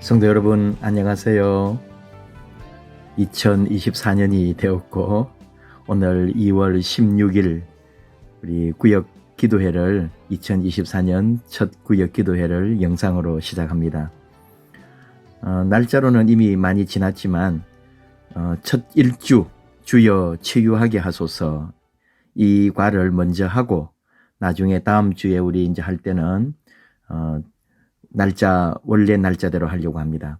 성도 여러분, 안녕하세요. 2024년이 되었고, 오늘 2월 16일 우리 구역 기도회를 2024년 첫 구역 기도회를 영상으로 시작합니다. 날짜로는 이미 많이 지났지만 첫 일주 주여 치유하게 하소서 이 과를 먼저 하고 나중에 다음 주에 우리 이제 할 때는 원래 날짜대로 하려고 합니다.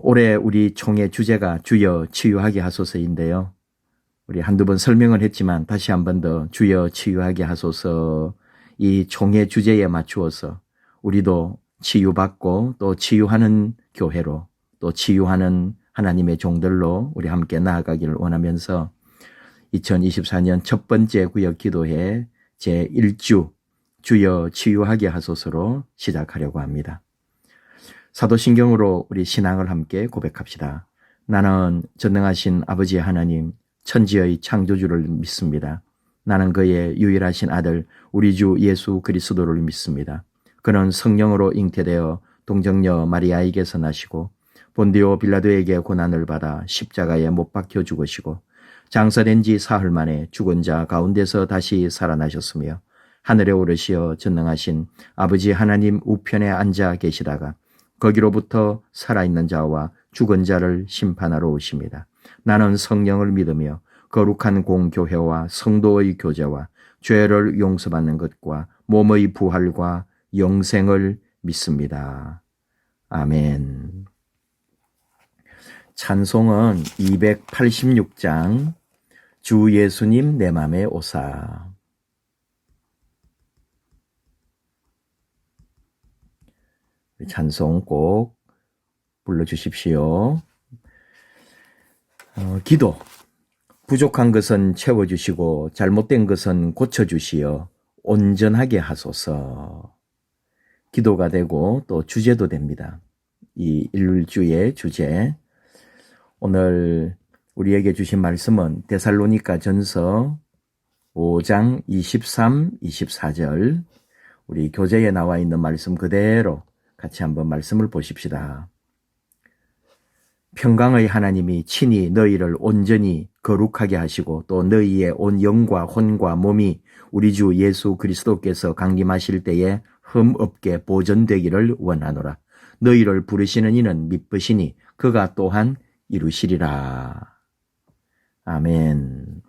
올해 우리 총회 주제가 주여 치유하게 하소서인데요. 우리 한두 번 설명을 했지만 다시 한 번 더 주여 치유하게 하소서 이 총회 주제에 맞추어서 우리도 치유받고 또 치유하는 교회로 또 치유하는 하나님의 종들로 우리 함께 나아가기를 원하면서 2024년 첫 번째 구역 기도회 제1주 주여 치유하게 하소서로 시작하려고 합니다. 사도신경으로 우리 신앙을 함께 고백합시다. 나는 전능하신 아버지 하나님 천지의 창조주를 믿습니다. 나는 그의 유일하신 아들 우리 주 예수 그리스도를 믿습니다. 그는 성령으로 잉태되어 동정녀 마리아에게서 나시고 본디오 빌라도에게 고난을 받아 십자가에 못 박혀 죽으시고 장사된 지 사흘 만에 죽은 자 가운데서 다시 살아나셨으며 하늘에 오르시어 전능하신 아버지 하나님 우편에 앉아 계시다가 거기로부터 살아있는 자와 죽은 자를 심판하러 오십니다. 나는 성령을 믿으며 거룩한 공교회와 성도의 교제와 죄를 용서받는 것과 몸의 부활과 영생을 믿습니다. 아멘. 찬송은 286장 주 예수님 내 맘에 오사. 찬송 꼭 불러주십시오. 기도. 부족한 것은 채워주시고 잘못된 것은 고쳐주시어 온전하게 하소서. 기도가 되고 또 주제도 됩니다. 이 일주의 주제. 오늘 우리에게 주신 말씀은 데살로니가 전서 5장 23, 24절 우리 교재에 나와 있는 말씀 그대로 같이 한번 말씀을 보십시다. 평강의 하나님이 친히 너희를 온전히 거룩하게 하시고 또 너희의 온 영과 혼과 몸이 우리 주 예수 그리스도께서 강림하실 때에 흠 없게 보존되기를 원하노라. 너희를 부르시는 이는 미쁘시니 그가 또한 이루시리라. 아멘.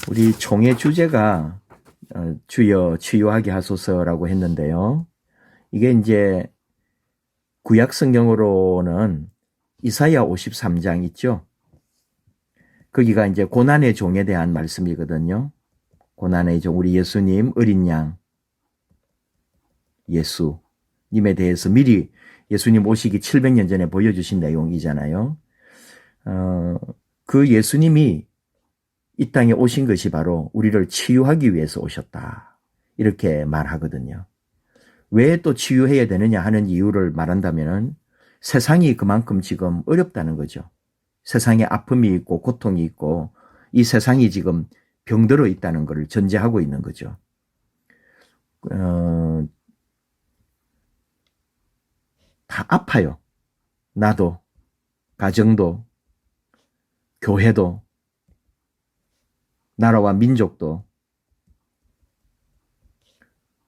우리 총회 주제가 주여 치유하게 하소서라고 했는데요. 이게 이제 구약 성경으로는 이사야 53장 있죠. 거기가 이제 고난의 종에 대한 말씀이거든요. 고난의 종 우리 예수님 어린 양 예수님에 대해서 미리 예수님 오시기 700년 전에 보여주신 내용이잖아요. 그 예수님이 이 땅에 오신 것이 바로 우리를 치유하기 위해서 오셨다. 이렇게 말하거든요. 왜 또 치유해야 되느냐 하는 이유를 말한다면 세상이 그만큼 지금 어렵다는 거죠. 세상에 아픔이 있고 고통이 있고 이 세상이 지금 병들어 있다는 것을 전제하고 있는 거죠. 다 아파요. 나도, 가정도, 교회도, 나라와 민족도,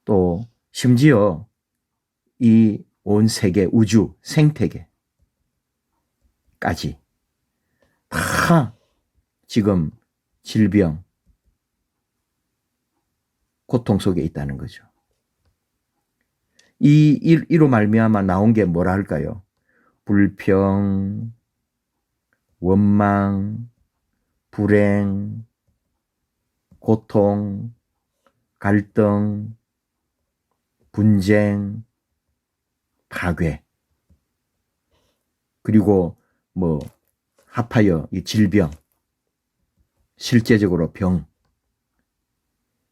또 심지어 이 온 세계 우주 생태계까지 다 지금 질병, 고통 속에 있다는 거죠. 이로 말미암아 나온 게 뭐라 할까요? 불평, 원망, 불행, 고통, 갈등, 분쟁, 파괴, 그리고 합하여 이 질병, 실제적으로 병.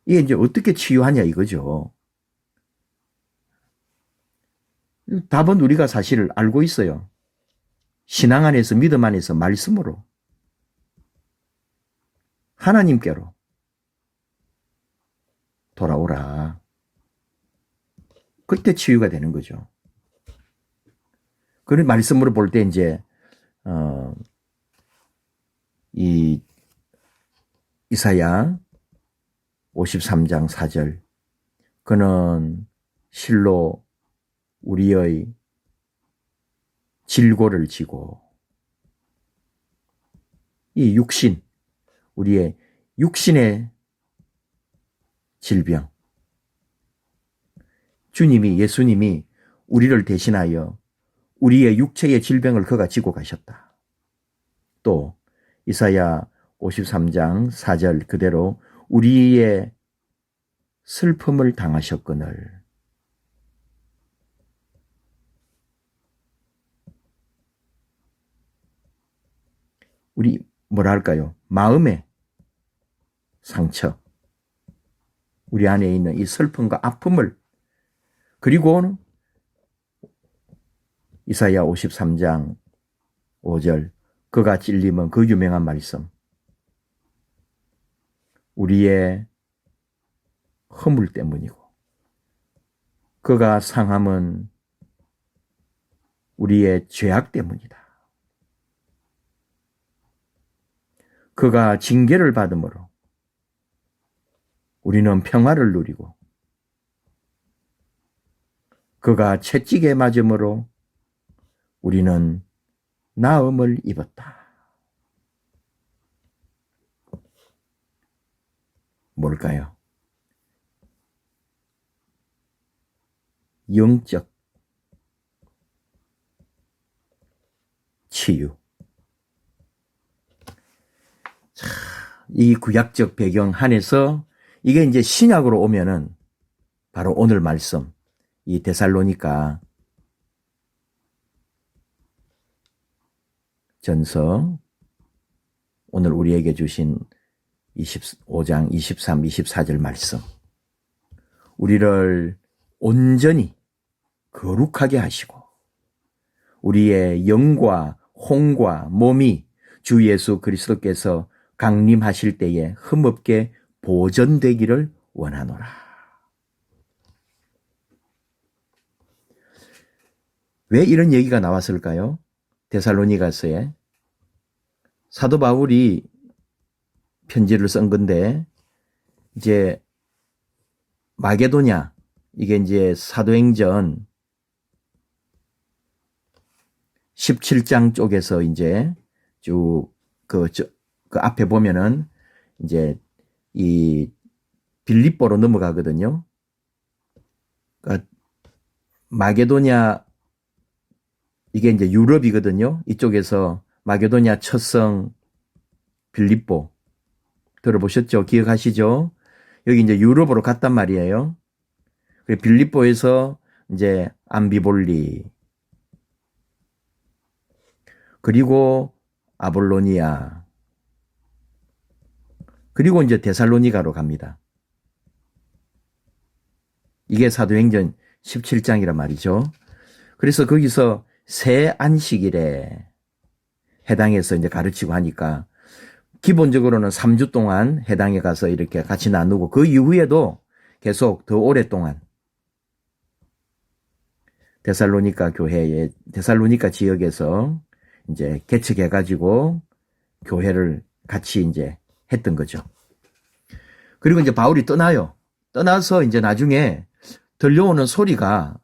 이게 이제 어떻게 치유하냐 이거죠. 답은 우리가 사실 알고 있어요. 신앙 안에서 믿음 안에서 말씀으로 하나님께로 돌아오라. 그때 치유가 되는 거죠. 그런 말씀으로 볼 때 이제 이 이사야 53장 4절 그는 실로 우리의 질고를 지고 이 육신 우리의 육신의 질병 주님이 예수님이 우리를 대신하여 우리의 육체의 질병을 그가 지고 가셨다. 또 이사야 53장 4절 그대로 우리의 슬픔을 당하셨거늘 우리 뭐라 할까요? 마음의 상처 우리 안에 있는 이 슬픔과 아픔을 그리고 이사야 53장 5절 그가 찔림은 그 유명한 말씀 우리의 허물 때문이고 그가 상함은 우리의 죄악 때문이다. 그가 징계를 받음으로 우리는 평화를 누리고 그가 채찍에 맞음으로 우리는 나음을 입었다. 뭘까요? 영적 치유. 이 구약적 배경 안에서 이게 이제 신약으로 오면은 바로 오늘 말씀 이 데살로니가 전서 오늘 우리에게 주신 25장 23, 24절 말씀 우리를 온전히 거룩하게 하시고 우리의 영과 혼과 몸이 주 예수 그리스도께서 강림하실 때에 흠없게 보존되기를 원하노라. 왜 이런 얘기가 나왔을까요? 데살로니가서에 사도 바울이 편지를 쓴 건데 이제 마게도냐 이게 이제 사도행전 17장 쪽에서 이제 쭉 그 앞에 보면은 이제 이 빌립보로 넘어가거든요. 그러니까 마게도냐 이게 이제 유럽이거든요. 이쪽에서 마게도냐 첫성 빌립보 들어보셨죠? 기억하시죠? 여기 이제 유럽으로 갔단 말이에요. 빌립보에서 이제 암비볼리 그리고 아볼로니아 그리고 이제 데살로니가로 갑니다. 이게 사도행전 17장이란 말이죠. 그래서 거기서 새 안식일에 해당해서 이제 가르치고 하니까 기본적으로는 3주 동안 해당에 가서 이렇게 같이 나누고 그 이후에도 계속 더 오랫동안 데살로니가 교회에 데살로니가 지역에서 이제 개척해가지고 교회를 같이 이제 했던 거죠. 그리고 이제 바울이 떠나요. 떠나서 이제 나중에 들려오는 소리가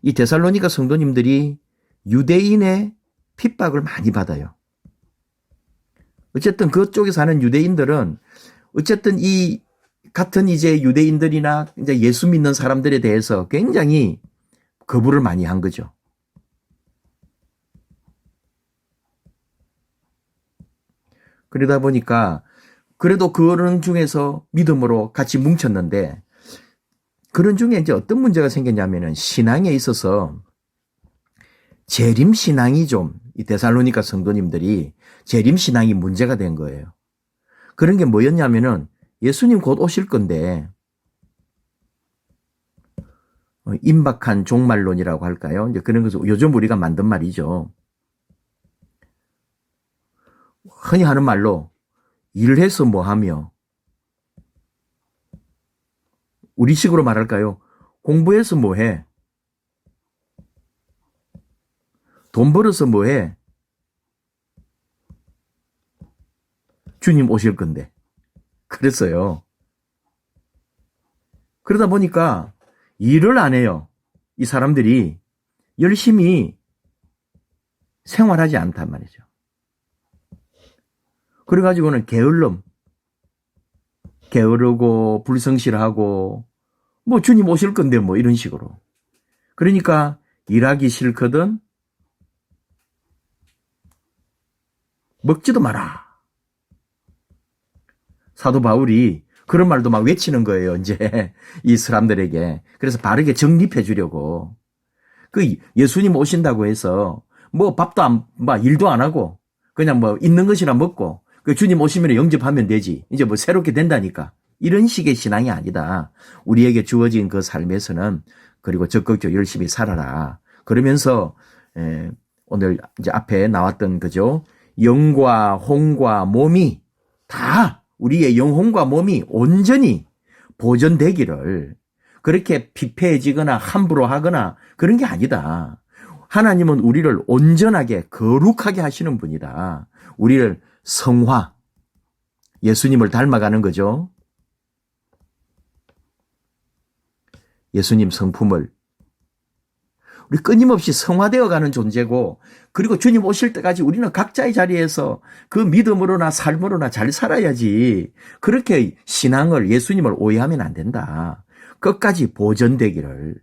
이 데살로니가 성도님들이 유대인의 핍박을 많이 받아요. 어쨌든 그쪽에 사는 유대인들은 어쨌든 이 같은 이제 유대인들이나 이제 예수 믿는 사람들에 대해서 굉장히 거부를 많이 한 거죠. 그러다 보니까 그래도 그런 중에서 믿음으로 같이 뭉쳤는데 그런 중에 이제 어떤 문제가 생겼냐면은 신앙에 있어서 재림 신앙이 이 데살로니가 성도님들이 재림 신앙이 문제가 된 거예요. 그런 게 뭐였냐면은 예수님 곧 오실 건데 임박한 종말론이라고 할까요? 이제 그런 것을 요즘 우리가 만든 말이죠. 흔히 하는 말로 일을 해서 뭐 하며 우리식으로 말할까요? 공부해서 뭐 해? 돈 벌어서 뭐해? 주님 오실 건데. 그랬어요. 그러다 보니까 일을 안 해요. 이 사람들이 열심히 생활하지 않단 말이죠. 그래가지고는 게으르고 불성실하고 뭐 주님 오실 건데 뭐 이런 식으로. 그러니까 일하기 싫거든 먹지도 마라. 사도 바울이 그런 말도 막 외치는 거예요. 이제 이 사람들에게. 그래서 바르게 정립해 주려고. 그 예수님 오신다고 해서 뭐 밥도 뭐 일도 안 하고 그냥 뭐 있는 것이나 먹고 그 주님 오시면 영접하면 되지. 이제 뭐 새롭게 된다니까. 이런 식의 신앙이 아니다. 우리에게 주어진 그 삶에서는 그리고 적극적으로 열심히 살아라. 그러면서 오늘 이제 앞에 나왔던 그죠? 영과 혼과 몸이 다 우리의 영혼과 몸이 온전히 보존되기를 그렇게 피폐해지거나 함부로 하거나 그런 게 아니다. 하나님은 우리를 온전하게 거룩하게 하시는 분이다. 우리를 성화, 예수님을 닮아가는 거죠. 예수님 성품을 우리 끊임없이 성화되어가는 존재고 그리고 주님 오실 때까지 우리는 각자의 자리에서 그 믿음으로나 삶으로나 잘 살아야지. 그렇게 신앙을 예수님을 오해하면 안 된다. 끝까지 보존되기를.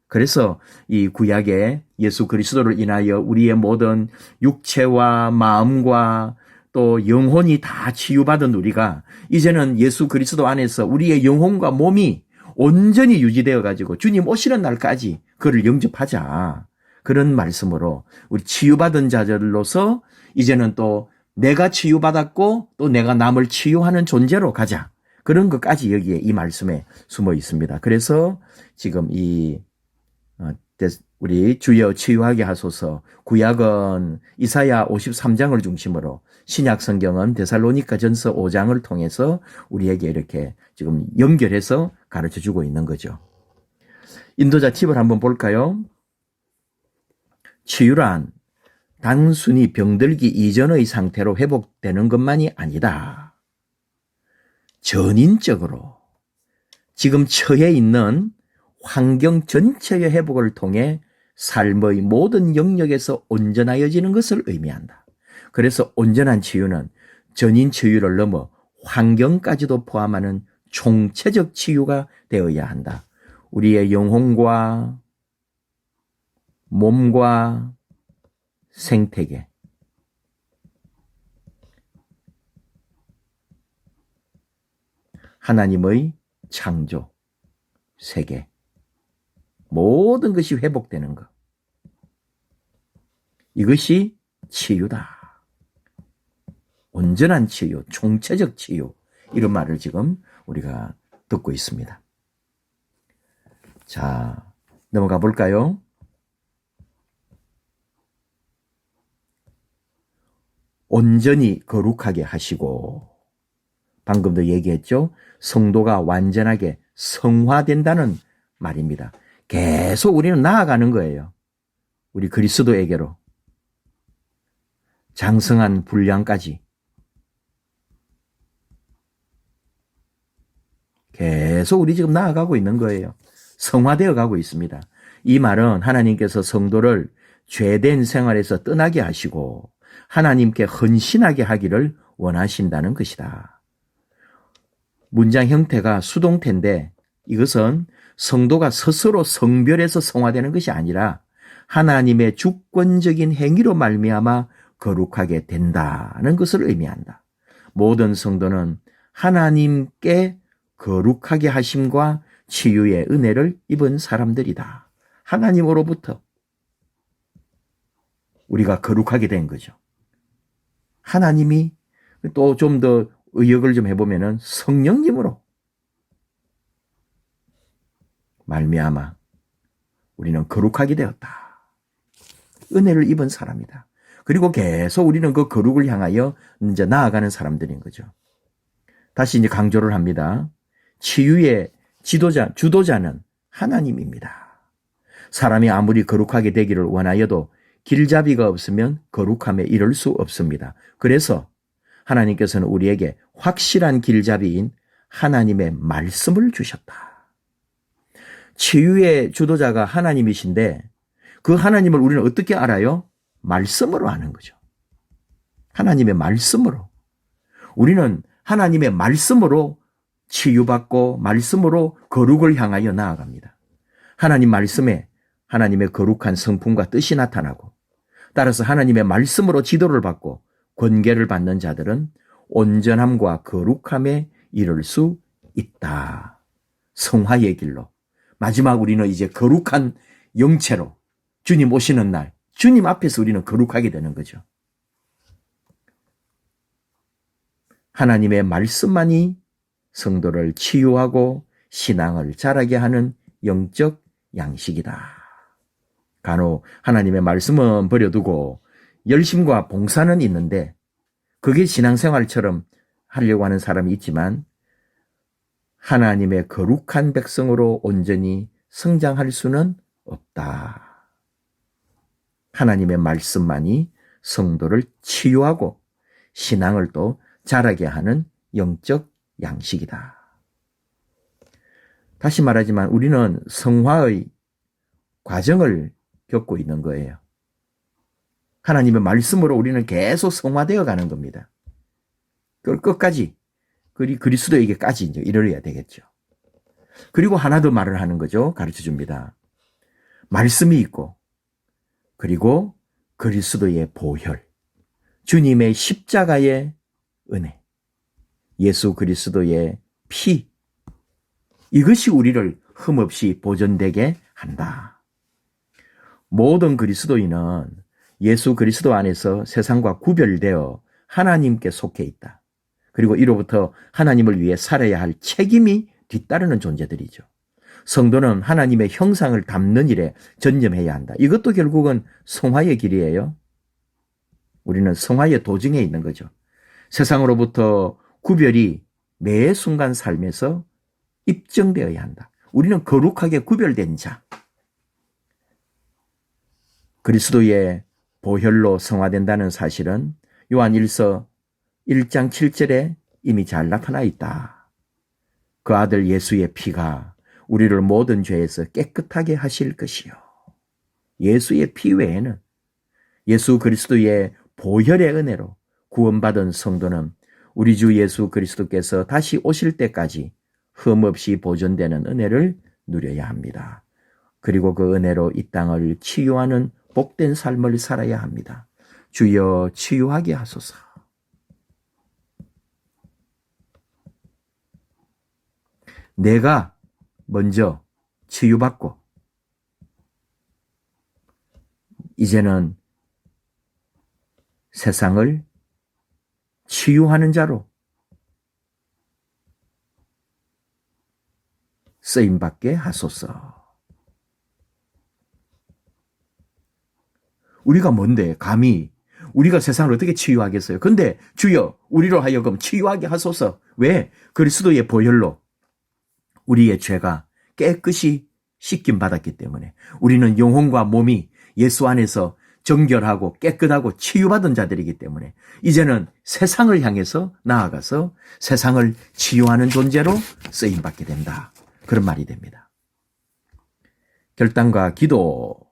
그래서 이 구약에 예수 그리스도를 인하여 우리의 모든 육체와 마음과 또 영혼이 다 치유받은 우리가 이제는 예수 그리스도 안에서 우리의 영혼과 몸이 온전히 유지되어 가지고 주님 오시는 날까지 그를 영접하자. 그런 말씀으로 우리 치유받은 자들로서 이제는 또 내가 치유받았고 또 내가 남을 치유하는 존재로 가자. 그런 것까지 여기에 이 말씀에 숨어 있습니다. 그래서 지금 우리 주여 치유하게 하소서 구약은 이사야 53장을 중심으로 신약 성경은 데살로니가전서 5장을 통해서 우리에게 이렇게 지금 연결해서 가르쳐주고 있는 거죠. 인도자 팁을 한번 볼까요? 치유란 단순히 병들기 이전의 상태로 회복되는 것만이 아니다. 전인적으로 지금 처해 있는 환경 전체의 회복을 통해 삶의 모든 영역에서 온전하여지는 것을 의미한다. 그래서 온전한 치유는 전인 치유를 넘어 환경까지도 포함하는 총체적 치유가 되어야 한다. 우리의 영혼과 몸과 생태계, 하나님의 창조, 세계, 모든 것이 회복되는 것. 이것이 치유다. 온전한 치유, 총체적 치유. 이런 말을 지금 우리가 듣고 있습니다. 자, 넘어가 볼까요? 온전히 거룩하게 하시고 방금도 얘기했죠. 성도가 완전하게 성화된다는 말입니다. 계속 우리는 나아가는 거예요. 우리 그리스도에게로. 장성한 분량까지. 계속 우리 지금 나아가고 있는 거예요. 성화되어 가고 있습니다. 이 말은 하나님께서 성도를 죄된 생활에서 떠나게 하시고 하나님께 헌신하게 하기를 원하신다는 것이다. 문장 형태가 수동태인데 이것은 성도가 스스로 성별해서 성화되는 것이 아니라 하나님의 주권적인 행위로 말미암아 거룩하게 된다는 것을 의미한다. 모든 성도는 하나님께 거룩하게 하심과 치유의 은혜를 입은 사람들이다. 하나님으로부터 우리가 거룩하게 된 거죠. 하나님이 또 좀 더 의역을 좀 해보면은 성령님으로 말미암아 우리는 거룩하게 되었다. 은혜를 입은 사람이다. 그리고 계속 우리는 그 거룩을 향하여 이제 나아가는 사람들인 거죠. 다시 이제 강조를 합니다. 치유의 주도자는 하나님입니다. 사람이 아무리 거룩하게 되기를 원하여도 길잡이가 없으면 거룩함에 이를 수 없습니다. 그래서 하나님께서는 우리에게 확실한 길잡이인 하나님의 말씀을 주셨다. 치유의 주도자가 하나님이신데 그 하나님을 우리는 어떻게 알아요? 말씀으로 아는 거죠. 하나님의 말씀으로. 우리는 하나님의 말씀으로 치유받고 말씀으로 거룩을 향하여 나아갑니다. 하나님 말씀에 하나님의 거룩한 성품과 뜻이 나타나고 따라서 하나님의 말씀으로 지도를 받고 권계를 받는 자들은 온전함과 거룩함에 이를 수 있다. 성화의 길로. 마지막 우리는 이제 거룩한 영체로 주님 오시는 날 주님 앞에서 우리는 거룩하게 되는 거죠. 하나님의 말씀만이 성도를 치유하고 신앙을 자라게 하는 영적 양식이다. 간혹 하나님의 말씀은 버려두고 열심과 봉사는 있는데 그게 신앙생활처럼 하려고 하는 사람이 있지만 하나님의 거룩한 백성으로 온전히 성장할 수는 없다. 하나님의 말씀만이 성도를 치유하고 신앙을 또 자라게 하는 영적 양식이다. 다시 말하지만 우리는 성화의 과정을 겪고 있는 거예요. 하나님의 말씀으로 우리는 계속 성화되어 가는 겁니다. 그걸 끝까지 그리스도에게까지 이제 이르러야 되겠죠. 그리고 하나 더 말을 하는 거죠. 가르쳐 줍니다. 말씀이 있고 그리고 그리스도의 보혈, 주님의 십자가의 은혜, 예수 그리스도의 피, 이것이 우리를 흠없이 보존되게 한다. 모든 그리스도인은 예수 그리스도 안에서 세상과 구별되어 하나님께 속해 있다. 그리고 이로부터 하나님을 위해 살아야 할 책임이 뒤따르는 존재들이죠. 성도는 하나님의 형상을 담는 일에 전념해야 한다. 이것도 결국은 성화의 길이에요. 우리는 성화의 도중에 있는 거죠. 세상으로부터 구별이 매 순간 삶에서 입증되어야 한다. 우리는 거룩하게 구별된 자. 그리스도의 보혈로 성화된다는 사실은 요한 1서 1장 7절에 이미 잘 나타나 있다. 그 아들 예수의 피가 우리를 모든 죄에서 깨끗하게 하실 것이요. 예수의 피 외에는 예수 그리스도의 보혈의 은혜로 구원받은 성도는 우리 주 예수 그리스도께서 다시 오실 때까지 흠없이 보존되는 은혜를 누려야 합니다. 그리고 그 은혜로 이 땅을 치유하는 복된 삶을 살아야 합니다. 주여 치유하게 하소서. 내가 먼저 치유받고 이제는 세상을 치유하는 자로 쓰임받게 하소서. 우리가 뭔데 감히 우리가 세상을 어떻게 치유하겠어요? 근데 주여 우리로 하여금 치유하게 하소서. 왜? 그리스도의 보혈로 우리의 죄가 깨끗이 씻김 받았기 때문에 우리는 영혼과 몸이 예수 안에서 정결하고 깨끗하고 치유받은 자들이기 때문에 이제는 세상을 향해서 나아가서 세상을 치유하는 존재로 쓰임받게 된다. 그런 말이 됩니다. 결단과 기도.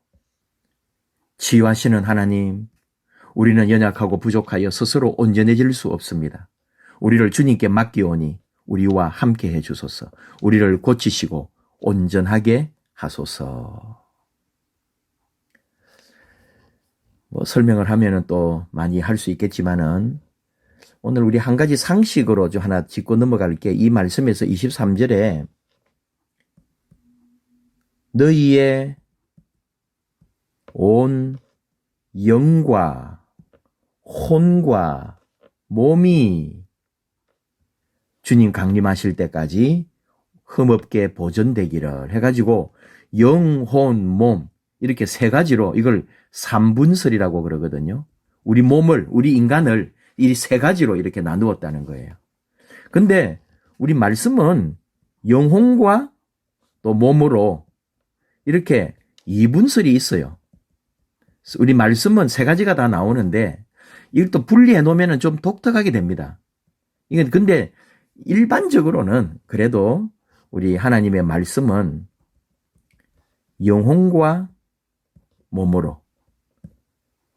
치유하시는 하나님, 우리는 연약하고 부족하여 스스로 온전해질 수 없습니다. 우리를 주님께 맡기오니 우리와 함께 해주소서. 우리를 고치시고 온전하게 하소서. 설명을 하면은 또 많이 할 수 있겠지만은 오늘 우리 한 가지 상식으로 좀 하나 짚고 넘어갈게. 이 말씀에서 23절에 너희의 온 영과 혼과 몸이 주님 강림하실 때까지 흠없게 보존되기를 해가지고 영, 혼, 몸 이렇게 세 가지로 이걸 삼분설이라고 그러거든요. 우리 몸을, 우리 인간을 이 세 가지로 이렇게 나누었다는 거예요. 근데 우리 말씀은 영혼과 또 몸으로 이렇게 이분설이 있어요. 우리 말씀은 세 가지가 다 나오는데 이걸 또 분리해 놓으면 좀 독특하게 됩니다. 이건 근데 일반적으로는 그래도 우리 하나님의 말씀은 영혼과 몸으로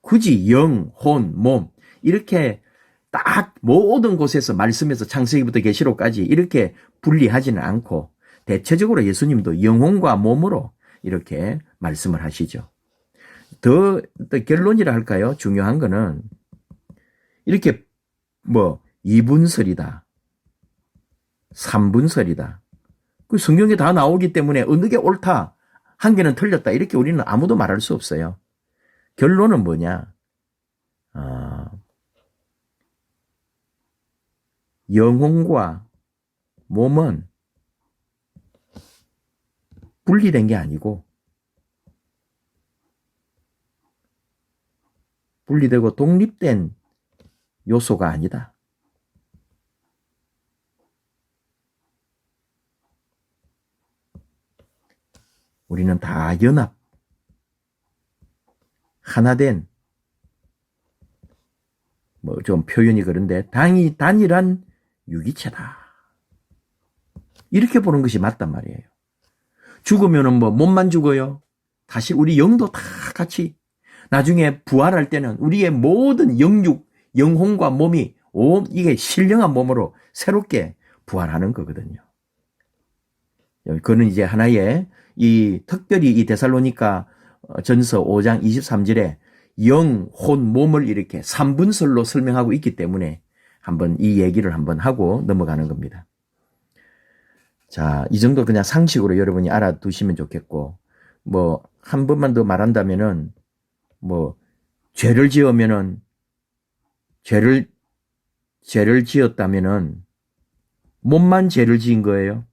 굳이 영, 혼, 몸 이렇게 딱 모든 곳에서 말씀에서 창세기부터 계시록까지 이렇게 분리하지는 않고 대체적으로 예수님도 영혼과 몸으로 이렇게 말씀을 하시죠. 더 결론이라 할까요? 중요한 거는 이렇게 2분설이다. 3분설이다. 그 성경에 다 나오기 때문에 어느 게 옳다. 한 개는 틀렸다. 이렇게 우리는 아무도 말할 수 없어요. 결론은 뭐냐? 영혼과 몸은 분리된 게 아니고 분리되고 독립된 요소가 아니다. 우리는 다 연합, 하나된, 좀 표현이 그런데 단일한 유기체다. 이렇게 보는 것이 맞단 말이에요. 죽으면은 몸만 죽어요. 다시 우리 영도 다 같이 나중에 부활할 때는 우리의 모든 영육, 영혼과 몸이 이게 신령한 몸으로 새롭게 부활하는 거거든요. 그거는 이제 하나의 특별히 이 데살로니가 전서 5장 23절에 영, 혼, 몸을 이렇게 3분설로 설명하고 있기 때문에 한번 이 얘기를 한번 하고 넘어가는 겁니다. 자, 이 정도 그냥 상식으로 여러분이 알아두시면 좋겠고, 한 번만 더 말한다면은, 죄를 지으면은, 죄를 지었다면은, 몸만 죄를 지은 거예요?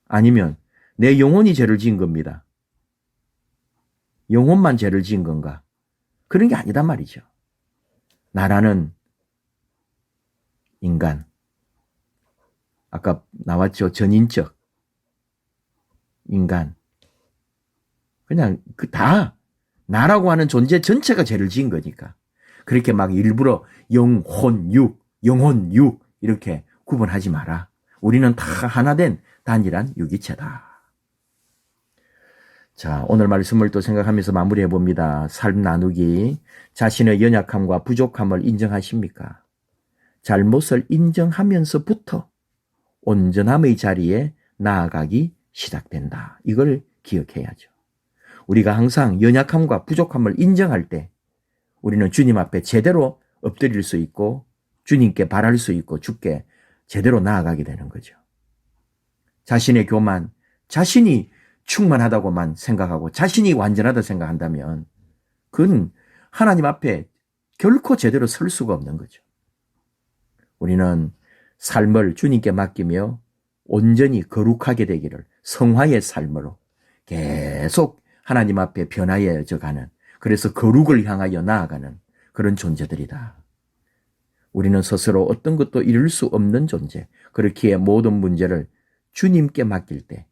아니면, 내 영혼이 죄를 지은 겁니다. 영혼만 죄를 지은 건가? 그런 게 아니단 말이죠. 나라는 인간. 아까 나왔죠. 전인적. 인간. 그냥 나라고 하는 존재 전체가 죄를 지은 거니까. 그렇게 막 일부러 영혼, 육 이렇게 구분하지 마라. 우리는 다 하나된 단일한 유기체다. 자, 오늘 말씀을 또 생각하면서 마무리해 봅니다. 삶 나누기. 자신의 연약함과 부족함을 인정하십니까? 잘못을 인정하면서부터 온전함의 자리에 나아가기 시작된다. 이걸 기억해야죠. 우리가 항상 연약함과 부족함을 인정할 때 우리는 주님 앞에 제대로 엎드릴 수 있고 주님께 바랄 수 있고 주께 제대로 나아가게 되는 거죠. 자신의 교만, 자신이 충만하다고만 생각하고 자신이 완전하다 생각한다면 그건 하나님 앞에 결코 제대로 설 수가 없는 거죠. 우리는 삶을 주님께 맡기며 온전히 거룩하게 되기를 성화의 삶으로 계속 하나님 앞에 변화해져 가는, 그래서 거룩을 향하여 나아가는 그런 존재들이다. 우리는 스스로 어떤 것도 이룰 수 없는 존재, 그렇기에 모든 문제를 주님께 맡길 때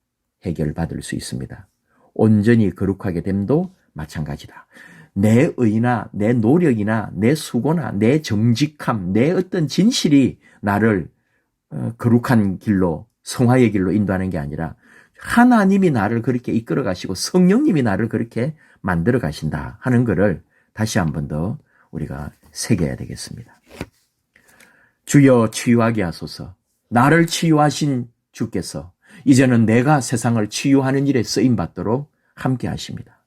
해결받을 수 있습니다. 온전히 거룩하게 됨도 마찬가지다. 내 의나 내 노력이나 내 수고나 내 정직함, 내 어떤 진실이 나를 거룩한 길로, 성화의 길로 인도하는 게 아니라 하나님이 나를 그렇게 이끌어 가시고 성령님이 나를 그렇게 만들어 가신다 하는 것을 다시 한 번 더 우리가 새겨야 되겠습니다. 주여 치유하게 하소서. 나를 치유하신 주께서 이제는 내가 세상을 치유하는 일에 쓰임받도록 함께 하십니다.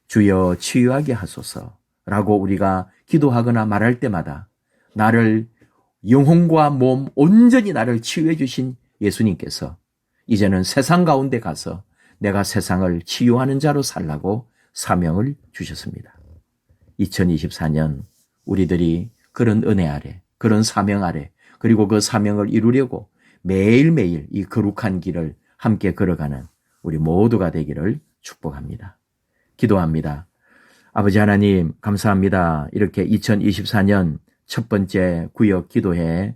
주여 치유하게 하소서라고 우리가 기도하거나 말할 때마다 나를 영혼과 몸 온전히 나를 치유해 주신 예수님께서 이제는 세상 가운데 가서 내가 세상을 치유하는 자로 살라고 사명을 주셨습니다. 2024년 우리들이 그런 은혜 아래, 그런 사명 아래, 그리고 그 사명을 이루려고 매일매일 이 거룩한 길을 함께 걸어가는 우리 모두가 되기를 축복합니다. 기도합니다. 아버지 하나님 감사합니다. 이렇게 2024년 첫 번째 구역 기도회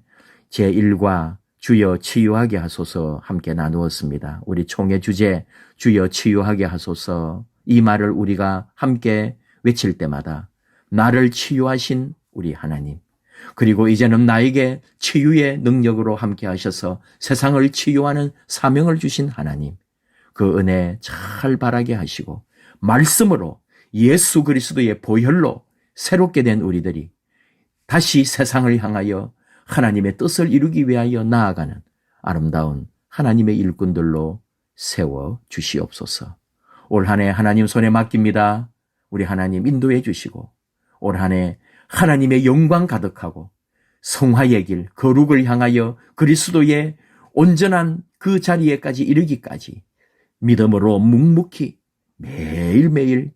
제1과 주여 치유하게 하소서 함께 나누었습니다. 우리 총회 주제 주여 치유하게 하소서 이 말을 우리가 함께 외칠 때마다 나를 치유하신 우리 하나님, 그리고 이제는 나에게 치유의 능력으로 함께 하셔서 세상을 치유하는 사명을 주신 하나님, 그 은혜 잘 바라게 하시고 말씀으로 예수 그리스도의 보혈로 새롭게 된 우리들이 다시 세상을 향하여 하나님의 뜻을 이루기 위하여 나아가는 아름다운 하나님의 일꾼들로 세워 주시옵소서. 올 한 해 하나님 손에 맡깁니다. 우리 하나님 인도해 주시고 올 한 해 하나님의 영광 가득하고 성화의 길, 거룩을 향하여 그리스도의 온전한 그 자리에까지 이르기까지 믿음으로 묵묵히 매일매일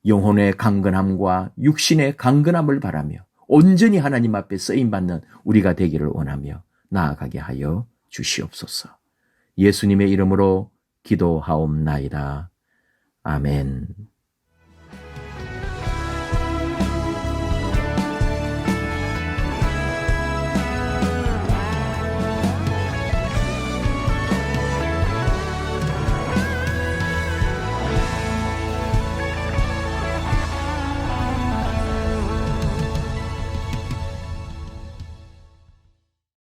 영혼의 강건함과 육신의 강건함을 바라며 온전히 하나님 앞에 쓰임받는 우리가 되기를 원하며 나아가게 하여 주시옵소서. 예수님의 이름으로 기도하옵나이다. 아멘.